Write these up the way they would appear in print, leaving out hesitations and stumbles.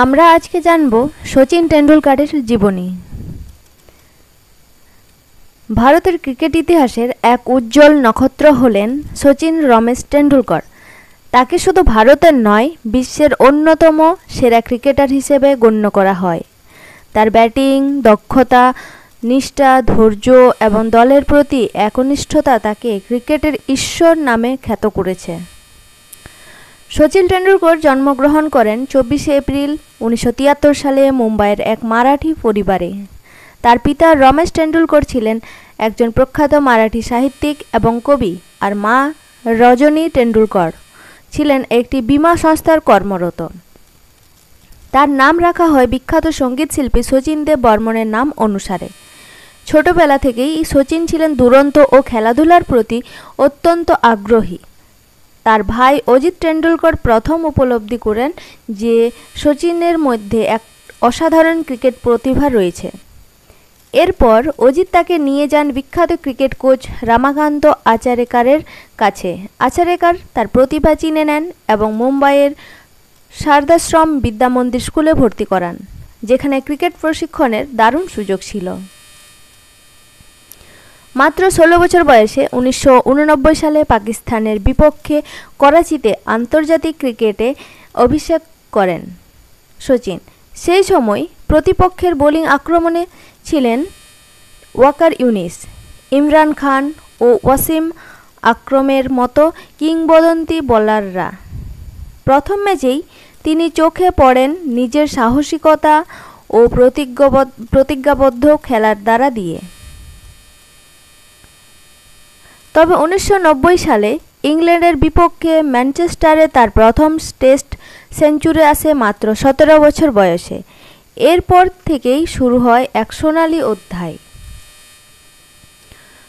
আমরা আজকে জানব সচিন টেন্ডুলকারের জীবনী। ভারতের ক্রিকেট ইতিহাসের এক উজ্জ্বল নক্ষত্র হলেন সচিন রমেশ টেন্ডুলকর। তাকে শুধু ভারতের নয়, বিশ্বের অন্যতম সেরা ক্রিকেটার হিসেবে গণ্য করা হয়। তার ব্যাটিং দক্ষতা, নিষ্ঠা, ধৈর্য এবং দলের প্রতি একনিষ্ঠতা তাকে ক্রিকেটের ঈশ্বর নামে খ্যাত করেছে। সচিন টেন্ডুলকর জন্মগ্রহণ করেন 24শে এপ্রিল 1973 সালে মুম্বাইয়ের এক মারাঠি পরিবারে। তার পিতা রমেশ টেন্ডুলকর ছিলেন একজন প্রখ্যাত মারাঠি সাহিত্যিক এবং কবি, আর মা রজনী টেন্ডুলকর ছিলেন একটি বীমা সংস্থার কর্মরত। তার নাম রাখা হয় বিখ্যাত সঙ্গীত শিল্পী শচীন দেব বর্মনের নাম অনুসারে। ছোটবেলা থেকেই সচিন ছিলেন দুরন্ত ও খেলাধুলার প্রতি অত্যন্ত আগ্রহী। তার ভাই অজিত টেন্ডুলকর প্রথম উপলব্ধি করেন যে সচিনের মধ্যে এক অসাধারণ ক্রিকেট প্রতিভা রয়েছে। এরপর অজিত তাকে নিয়ে যান বিখ্যাত ক্রিকেট কোচ রামাকান্ত আচারেকারের কাছে। আচারেকার তার প্রতিভা চিনে নেন এবং মুম্বাইয়ের শারদাশ্রম বিদ্যা মন্দির স্কুলে ভর্তি করান, যেখানে ক্রিকেট প্রশিক্ষণের দারুণ সুযোগ ছিল। মাত্র 16 বছর বয়সে 1989 সালে পাকিস্তানের বিপক্ষে করাচিতে আন্তর্জাতিক ক্রিকেটে অভিষেক করেন সচিন। সেই সময় প্রতিপক্ষের বোলিং আক্রমণে ছিলেন ওয়াকার ইউনিস, ইমরান খান ও ওয়াসিম আকরমের মতো কিংবদন্তি বোলাররা। প্রথম ম্যাচেই তিনি চোখে পড়েন নিজের সাহসিকতা ও প্রতিজ্ঞাবদ্ধ খেলার দ্বারা দিয়ে। তবে 1990 সালে ইংল্যান্ডের বিপক্ষে ম্যানচেস্টারে তার প্রথম টেস্ট সেঞ্চুরি আসে মাত্র 17 বছর বয়সে। এরপর থেকেই শুরু হয় এক সোনালী অধ্যায়।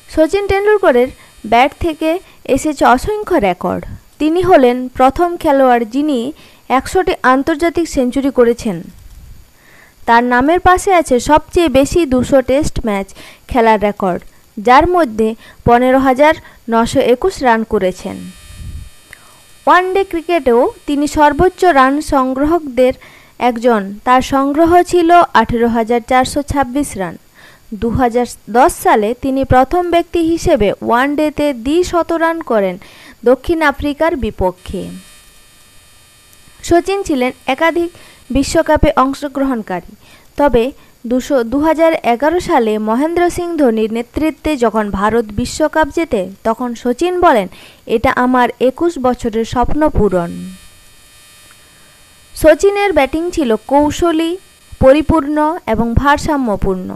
সচিন টেন্ডুলকরের ব্যাট থেকে এসেছে অসংখ্য রেকর্ড। তিনি হলেন প্রথম খেলোয়াড় যিনি 100টি আন্তর্জাতিক সেঞ্চুরি করেছেন। তার নামের পাশে আছে সবচেয়ে বেশি 200 টেস্ট ম্যাচ খেলার রেকর্ড, যার মধ্যে 15,921 রান করেছেন। ওয়ানডে ক্রিকেটেও তিনি সর্বোচ্চ রান সংগ্রাহকদের একজন। তার সংগ্রহ ছিল 18,426 রান। 2010 সালে তিনি প্রথম ব্যক্তি হিসেবে ওয়ানডেতে দ্বি-শত রান করেন দক্ষিণ আফ্রিকার বিপক্ষে। সচিন ছিলেন একাধিক বিশ্বকাপে অংশগ্রহণকারী। তবে 2011 সালে মহেন্দ্র সিং ধোনির নেতৃত্বে যখন ভারত বিশ্বকাপ জেতে, তখন সচিন বলেন, এটা আমার 21 বছরের স্বপ্ন পূরণ। সচিনের ব্যাটিং ছিল কৌশলী, পরিপূর্ণ এবং ভারসাম্যপূর্ণ।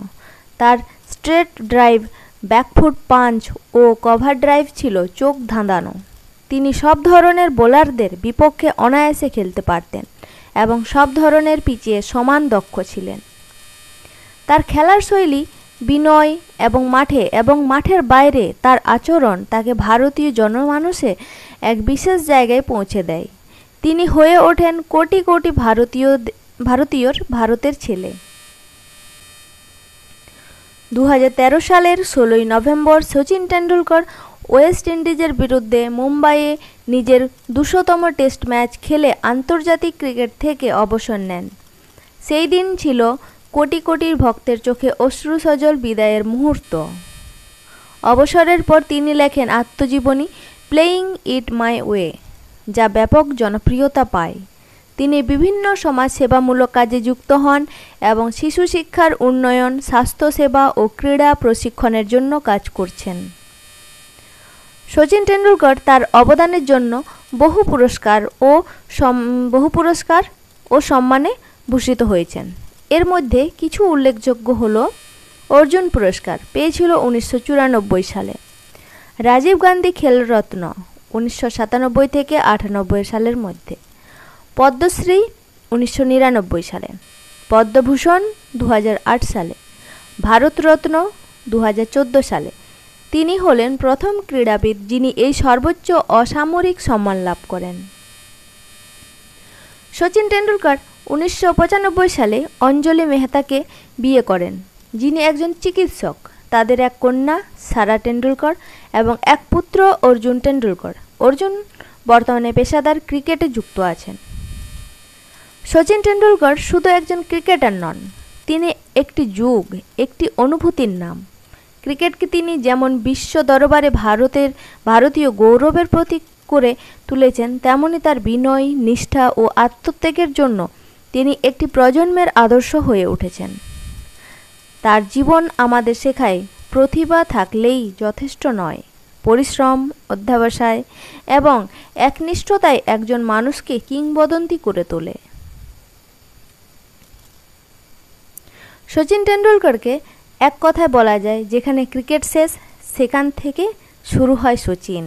তার স্ট্রেট ড্রাইভ, ব্যাকফুট পাঞ্চ ও কভার ড্রাইভ ছিল চোখ ধাঁধানো। তিনি সব ধরনের বোলারদের বিপক্ষে অনায়াসে খেলতে পারতেন এবং সব ধরনের পিচে সমান দক্ষ ছিলেন। তার খেলার শৈলী, বিনয় এবং মাঠের বাইরে তার আচরণ তাকে ভারতীয় জনমানসে এক বিশেষ জায়গায় পৌঁছে দেয়। তিনি হয়ে ওঠেন কোটি কোটি ভারতের ছেলে। 2013 সালের 16 নভেম্বর সচিন টেন্ডুলকর ওয়েস্ট ইন্ডিজের বিরুদ্ধে মুম্বাইয়ে নিজের 200তম টেস্ট ম্যাচ খেলে আন্তর্জাতিক ক্রিকেট থেকে অবসর নেন। সেই দিন ছিল কোটি কোটি ভক্তের চোখে অশ্রুসজল বিদায়ের মুহূর্ত। অবসরের পর তিনি লেখেন আত্মজীবনী প্লেয়িং ইট মাই ওয়ে, যা ব্যাপক জনপ্রিয়তা পায়। তিনি বিভিন্ন সমাজসেবামূলক কাজে যুক্ত হন এবং শিশু শিক্ষার উন্নয়ন, স্বাস্থ্যসেবা ও ক্রীড়া প্রশিক্ষণের জন্য কাজ করছেন। সচিন টেন্ডুলকর তার অবদানের জন্য বহু পুরস্কার ও সম্মানে ভূষিত হয়েছেন। এর মধ্যে কিছু উল্লেখযোগ্য হল: অর্জুন পুরস্কার পেয়েছিল 1994 সালে, রাজীব গান্ধী খেলরত্ন 1997 থেকে 98 সালের মধ্যে, পদ্মশ্রী 1999 সালে, পদ্মভূষণ 2008 সালে, ভারতরত্ন 2014 সালে। তিনি হলেন প্রথম ক্রীড়াবিদ যিনি এই সর্বোচ্চ অসামরিক সম্মান লাভ করেন। সচিন টেন্ডুলকর 1995 সালে অঞ্জলি মেহতাকে বিয়ে করেন, যিনি একজন চিকিৎসক। তাদের এক কন্যা সারা টেন্ডুলকর এবং এক পুত্র অর্জুন টেন্ডুলকর। অর্জুন বর্তমানে পেশাদার ক্রিকেটে যুক্ত আছেন। সচিন টেন্ডুলকর শুধু একজন ক্রিকেটার নন, তিনি একটি যুগ, একটি অনুভূতির নাম। ক্রিকেটকে তিনি যেমন বিশ্ব দরবারে ভারতীয় গৌরবের প্রতীক করে তুলেছেন, তেমনি তার বিনয়, নিষ্ঠা ও আত্মত্যাগের জন্য তিনি একটি প্রজন্মের আদর্শ হয়ে উঠেছেন। তার জীবন আমাদের শেখায় প্রতিভা থাকলেই যথেষ্ট নয়, পরিশ্রম, অধ্যবসায় এবং একনিষ্ঠতায় একজন মানুষকে কিংবদন্তি করে তোলে। সচিন টেন্ডুলকরকে এক কথায় বলা যায়, যেখানে ক্রিকেট শেষ সেখান থেকে শুরু হয় সচিন।